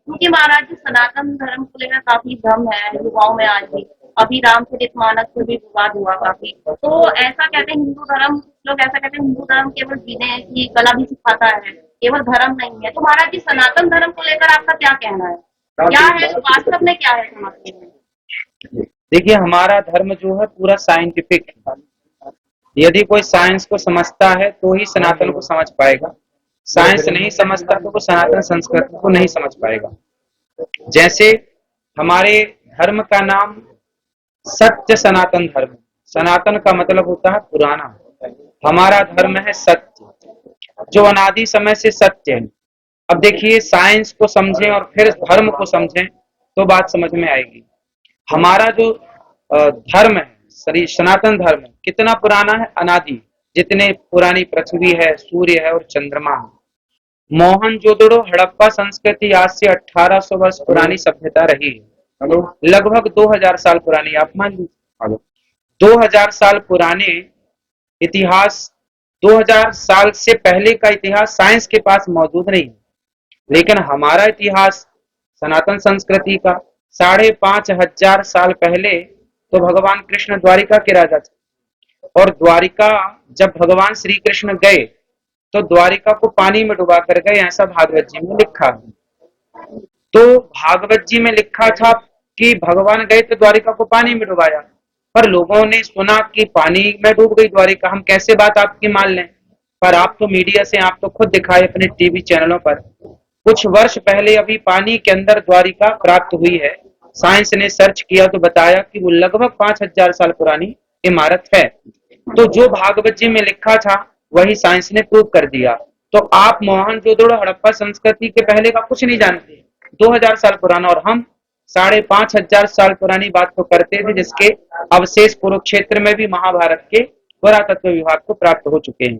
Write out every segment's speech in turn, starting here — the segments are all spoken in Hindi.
क्योंकि महाराज जी सनातन धर्म को लेकर काफी भ्रम है युवाओं में आज भी। अभी रामचरितमानस पे भी विवाद हुआ काफी। तो ऐसा कहते हैं हिंदू धर्म, लोग ऐसा कहते हैं हिंदू धर्म केवल जीने की कला भी सिखाता है, केवल धर्म नहीं है। तो महाराज जी सनातन धर्म को लेकर आपका क्या कहना है? क्या है वास्तव में, क्या है समझते हैं? देखिए, हमारा धर्म जो है पूरा साइंटिफिक है। यदि कोई साइंस को समझता है तो ही सनातन को समझ पाएगा। साइंस नहीं समझता तो वो सनातन संस्कृति को नहीं समझ पाएगा। जैसे हमारे धर्म का नाम सत्य सनातन धर्म। सनातन का मतलब होता है पुराना। हमारा धर्म है सत्य, जो अनादि समय से सत्य है। अब देखिए, साइंस को समझें और फिर धर्म को समझें तो बात समझ में आएगी। हमारा जो धर्म है, सनातन धर्म है, कितना पुराना है? अनादि। जितने पुरानी पृथ्वी है, सूर्य है और चंद्रमा है। मोहनजोदड़ो हड़प्पा संस्कृति आज से 1800 वर्ष पुरानी सभ्यता रही है। लगभग 2000 साल पुरानी, आप मान लीजिए 2000 साल पुराने इतिहास। 2000 साल से पहले का इतिहास साइंस के पास मौजूद नहीं है। लेकिन हमारा इतिहास सनातन संस्कृति का 5500 साल पहले तो भगवान कृष्ण द्वारिका के राजा थे। और द्वारिका जब भगवान श्री कृष्ण गए तो द्वारिका को पानी में डुबा कर गए, ऐसा भागवत जी में लिखा है। तो भागवत जी में लिखा था कि भगवान गए तो द्वारिका को पानी में डुबाया, पर लोगों ने सुना कि पानी में डूब गई द्वारिका, हम कैसे बात आपकी मान लें। पर आप तो मीडिया से, आप तो खुद दिखाए अपने टीवी चैनलों पर। कुछ वर्ष पहले अभी पानी के अंदर द्वारिका प्राप्त हुई है। साइंस ने सर्च किया तो बताया कि वो लगभग 5000 साल पुरानी इमारत है। तो जो भागवत जी में लिखा था वही साइंस ने प्रूव कर दिया। तो आप मोहनजोदड़ो हड़प्पा संस्कृति के पहले का कुछ नहीं जानते। 2000 साल पुराना, और हम 5500 साल पुरानी बात को करते थे, जिसके अवशेष कुरुक्षेत्र में भी महाभारत के पुरातत्व विभाग को प्राप्त हो चुके हैं।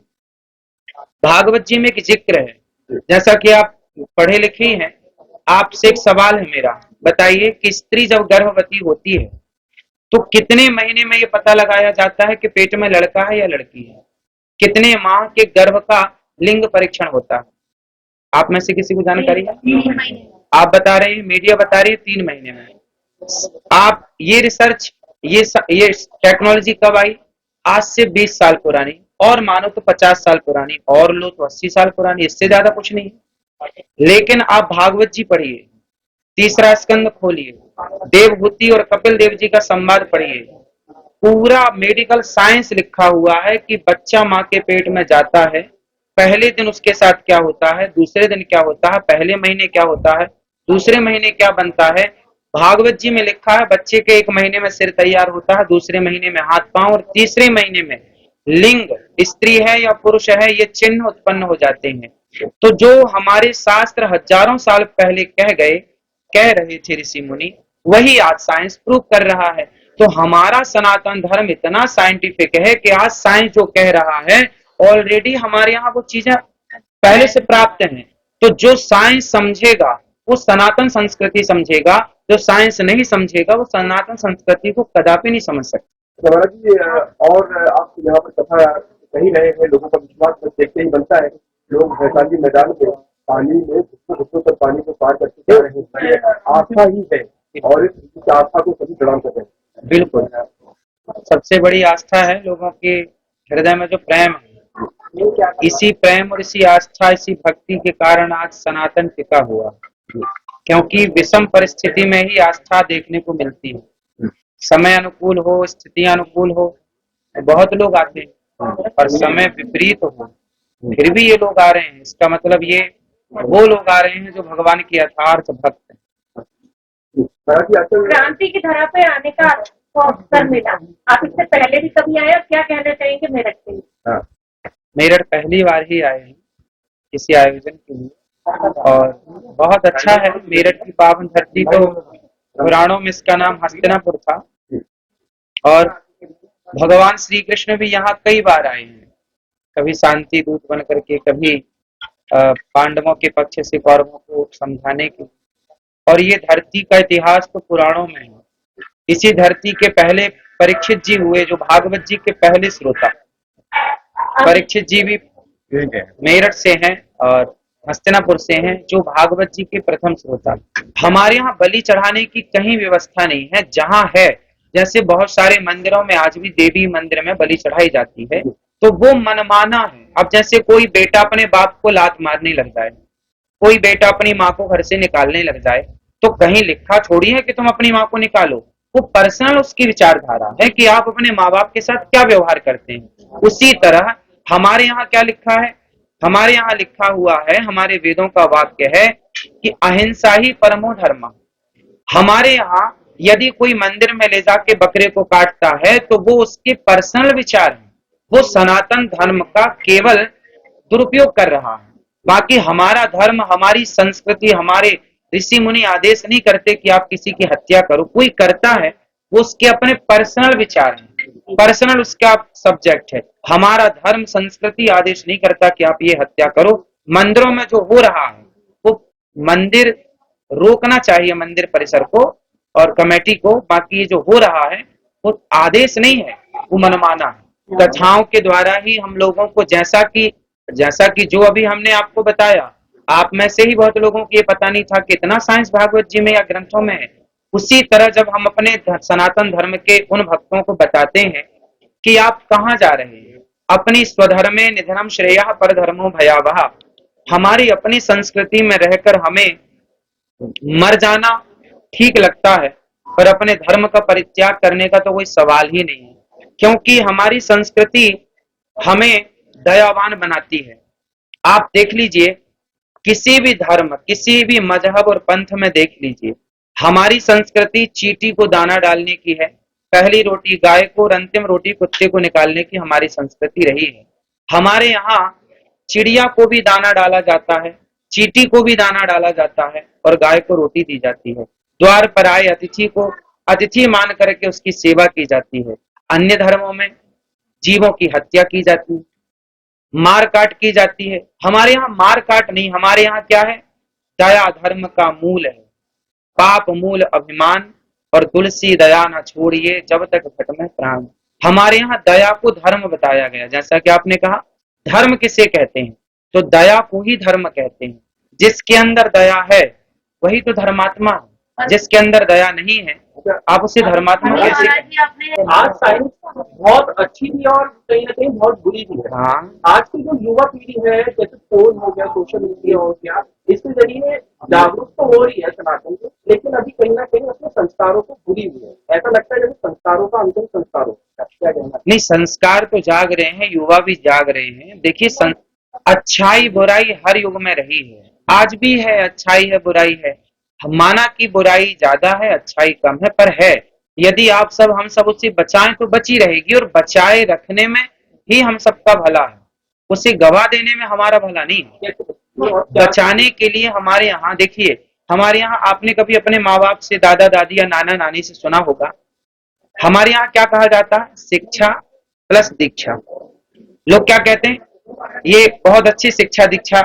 भागवत जी में एक जिक्र है, जैसा कि आप पढ़े लिखे हैं। आपसे एक सवाल है मेरा, बताइए कि स्त्री जब गर्भवती होती है तो कितने महीने में ये पता लगाया जाता है कि पेट में लड़का है या लड़की है? कितने माह के गर्भ का लिंग परीक्षण होता है? आप में से किसी को जानकारी है? 3 महीने। आप बता रहे हैं, मीडिया बता रही है 3 महीने में। आप ये रिसर्च, ये टेक्नोलॉजी कब आई? आज से 20 साल पुरानी, और मानो तो 50 साल पुरानी, और लो तो 80 साल पुरानी, इससे ज्यादा कुछ नहीं। लेकिन आप भागवत जी पढ़िए, तीसरा स्कंद खोलिए, देवभूति और कपिल देव जी का संवाद पढ़िए। पूरा मेडिकल साइंस लिखा हुआ है कि बच्चा माँ के पेट में जाता है, पहले दिन उसके साथ क्या होता है, दूसरे दिन क्या होता है, पहले महीने क्या होता है, दूसरे महीने क्या बनता है। भागवत जी में लिखा है बच्चे के 1 महीने में सिर तैयार होता है, दूसरे महीने में हाथ पांव, और तीसरे महीने में लिंग स्त्री है या पुरुष है ये चिन्ह उत्पन्न हो जाते हैं। तो जो हमारे शास्त्र हजारों साल पहले कह रहे थे ऋषि मुनि, वही आज साइंस प्रूव कर रहा है। तो हमारा सनातन धर्म इतना साइंटिफिक है कि आज साइंस जो कह रहा है ऑलरेडी हमारे यहाँ वो चीजें पहले से प्राप्त हैं। तो जो साइंस समझेगा वो सनातन संस्कृति समझेगा, जो साइंस नहीं समझेगा वो सनातन संस्कृति को कदापि नहीं समझ सकता। तो महाराज जी, और आप यहाँ पर कथा कही रहे हैं, लोगों का विश्वास बस देखते ही बनता है। लोग वैशाली मैदान में पानी में घुटनों तक पानी को पार करके जा रहे हैं, ये आस्था ही है, और इस आस्था को सभी प्रणाम करते हैं। बिल्कुल, सबसे बड़ी आस्था है लोगों के हृदय में जो प्रेम है। इसी प्रेम और इसी आस्था, इसी भक्ति के कारण आज सनातन टिका हुआ, क्योंकि विषम परिस्थिति में ही आस्था देखने को मिलती है। समय अनुकूल हो, स्थिति अनुकूल हो, बहुत लोग आते हैं, और समय विपरीत हो फिर भी ये लोग आ रहे हैं। इसका मतलब ये वो लोग आ रहे हैं जो भगवान के यथार्थ भक्त हैं। क्रांति की धरा पे आने का आपको अवसर मिला, आप इससे पहले भी कभी आए, और क्या कहना चाहेंगे मेरठ के लिए? मेरठ पहली बार ही आए हैं किसी आयोजन के लिए, और बहुत अच्छा है। मेरठ की पावन धरती, तो पुराणों में इसका नाम हस्तिनापुर था, और भगवान श्री कृष्ण भी यहाँ कई बार आए हैं, कभी शांति दूत बन करके, कभी पांडवों के पक्ष से कौरवों को समझाने के। और ये धरती का इतिहास तो पुराणों में है। इसी धरती के पहले परीक्षित जी हुए, जो भागवत जी के पहले श्रोता। परीक्षित जी भी मेरठ से हैं, और हस्तिनापुर से हैं, जो भागवत जी के प्रथम श्रोता। हमारे यहाँ बलि चढ़ाने की कहीं व्यवस्था नहीं है। जहाँ है, जैसे बहुत सारे मंदिरों में आज भी देवी मंदिर में बलि चढ़ाई जाती है, तो वो मनमाना है। अब जैसे कोई बेटा अपने बाप को लात मारने लग जाए, कोई बेटा अपनी माँ को घर से निकालने लग जाए, तो कहीं लिखा थोड़ी है कि तुम अपनी माँ को निकालो। वो पर्सनल उसकी विचारधारा है कि आप अपने माँ बाप के साथ क्या व्यवहार करते हैं। उसी तरह हमारे यहाँ क्या लिखा है? हमारे यहाँ लिखा हुआ है, हमारे वेदों का वाक्य है कि अहिंसा ही परमो धर्म। हमारे यहाँ यदि कोई मंदिर में ले जाके बकरे को काटता है तो वो उसके पर्सनल विचार है, वो सनातन धर्म का केवल दुरुपयोग कर रहा है। बाकी हमारा धर्म, हमारी संस्कृति, हमारे ऋषि मुनि आदेश नहीं करते कि आप किसी की हत्या करो। कोई करता है वो उसके अपने पर्सनल विचार है, पर्सनल उसका सब्जेक्ट है। हमारा धर्म संस्कृति आदेश नहीं करता कि आप ये हत्या करो। मंदिरों में जो हो रहा है वो मंदिर रोकना चाहिए, मंदिर परिसर को और कमेटी को। बाकी ये जो हो रहा है वो आदेश नहीं है, वो मनमाना है। कथाओं के द्वारा ही हम लोगों को, जैसा कि जो अभी हमने आपको बताया, आप में से ही बहुत लोगों को ये पता नहीं था कि इतना साइंस भागवत जी में या ग्रंथों में है। उसी तरह जब हम अपने सनातन धर्म के उन भक्तों को बताते हैं कि आप कहाँ जा रहे हैं, अपनी स्वधर्मे निधनम श्रेयः परधर्मो भयावह, हमारी अपनी संस्कृति में रहकर हमें मर जाना ठीक लगता है, पर अपने धर्म का परित्याग करने का तो कोई सवाल ही नहीं है। क्योंकि हमारी संस्कृति हमें दयावान बनाती है। आप देख लीजिए, किसी भी धर्म, किसी भी मजहब और पंथ में देख लीजिए, हमारी संस्कृति चींटी को दाना डालने की है, पहली रोटी गाय को और अंतिम रोटी कुत्ते को निकालने की हमारी संस्कृति रही है। हमारे यहाँ चिड़िया को भी दाना डाला जाता है, चींटी को भी दाना डाला जाता है और गाय को रोटी दी जाती है। द्वार पर आए अतिथि को अतिथि मान करके उसकी सेवा की जाती है। अन्य धर्मों में जीवों की हत्या की जाती है, मार काट की जाती है। हमारे यहाँ मार काट नहीं, हमारे यहाँ क्या है? दया धर्म का मूल है। पाप मूल अभिमान और तुलसी दया न छोड़िए जब तक घट में प्राण। हमारे यहाँ दया को धर्म बताया गया। जैसा कि आपने कहा धर्म किसे कहते हैं, तो दया को ही धर्म कहते हैं। जिसके अंदर दया है वही तो धर्मात्मा है, जिसके अंदर दया नहीं है आप उसे धर्मात्मा कैसे महाराज कहें? जी आपने आज साइंस बहुत अच्छी भी है और कहीं ना कहीं बहुत बुरी भी है। हाँ, आज की जो युवा पीढ़ी है, जैसे फोन हो गया, सोशल मीडिया हो गया, इसके जरिए जागरूक तो हो रही है सनातन को, लेकिन अभी कहीं ना कहीं अपने संस्कारों को भूली हुई है। ऐसा लगता है जैसे संस्कारों का अंतिम संस्कार हो। क्या कहना? नहीं, संस्कार तो जाग रहे हैं, युवा भी जाग रहे हैं। देखिए, अच्छाई बुराई हर युग में रही है, आज भी है। अच्छाई है बुराई है, माना कि बुराई ज्यादा है अच्छाई कम है, पर है। यदि आप सब हम सब उसे बचाएं तो बची रहेगी, और बचाए रखने में ही हम सबका भला है, उसे गवा देने में हमारा भला नहीं है। बचाने के लिए हमारे यहाँ देखिए, हमारे यहाँ आपने कभी अपने माँ बाप से, दादा दादी या नाना नानी से सुना होगा, हमारे यहाँ क्या कहा जाता है? शिक्षा प्लस दीक्षा। लोग क्या कहते हैं? ये बहुत अच्छी शिक्षा दीक्षा।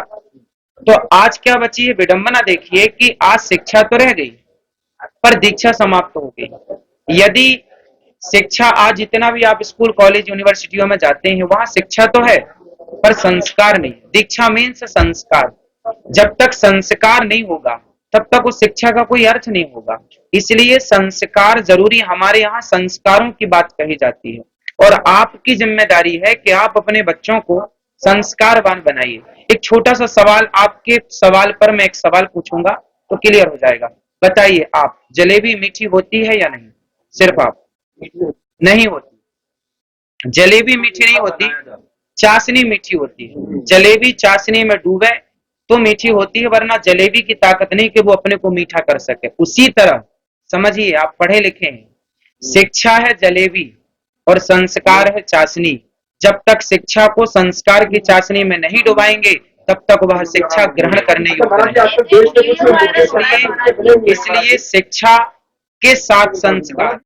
तो आज क्या बची है विडंबना? देखिए कि आज शिक्षा तो रह गई पर दीक्षा समाप्त हो गई। यदि शिक्षा आज जितना भी आप स्कूल कॉलेज यूनिवर्सिटियों में जाते हैं वहां शिक्षा तो है पर संस्कार नहीं। दीक्षा मीन्स संस्कार। जब तक संस्कार नहीं होगा तब तक उस शिक्षा का कोई अर्थ नहीं होगा। इसलिए संस्कार जरूरी। हमारे यहाँ संस्कारों की बात कही जाती है और आपकी जिम्मेदारी है कि आप अपने बच्चों को संस्कारवान बनाइए। एक छोटा सा सवाल, आपके सवाल पर मैं एक सवाल पूछूंगा तो क्लियर हो जाएगा। बताइए आप, जलेबी मीठी होती है या नहीं? सिर्फ आप। नहीं होती। जलेबी मीठी नहीं होती, चाशनी मीठी होती है। जलेबी चाशनी में डूबे तो मीठी होती है, वरना जलेबी की ताकत नहीं कि वो अपने को मीठा कर सके। उसी तरह समझिए, आप पढ़े लिखे हैं, शिक्षा है जलेबी और संस्कार है चाशनी। जब तक शिक्षा को संस्कार की चाशनी में नहीं डुबाएंगे तब तक वह शिक्षा ग्रहण करने योग्य नहीं। इसलिए शिक्षा के साथ संस्कार।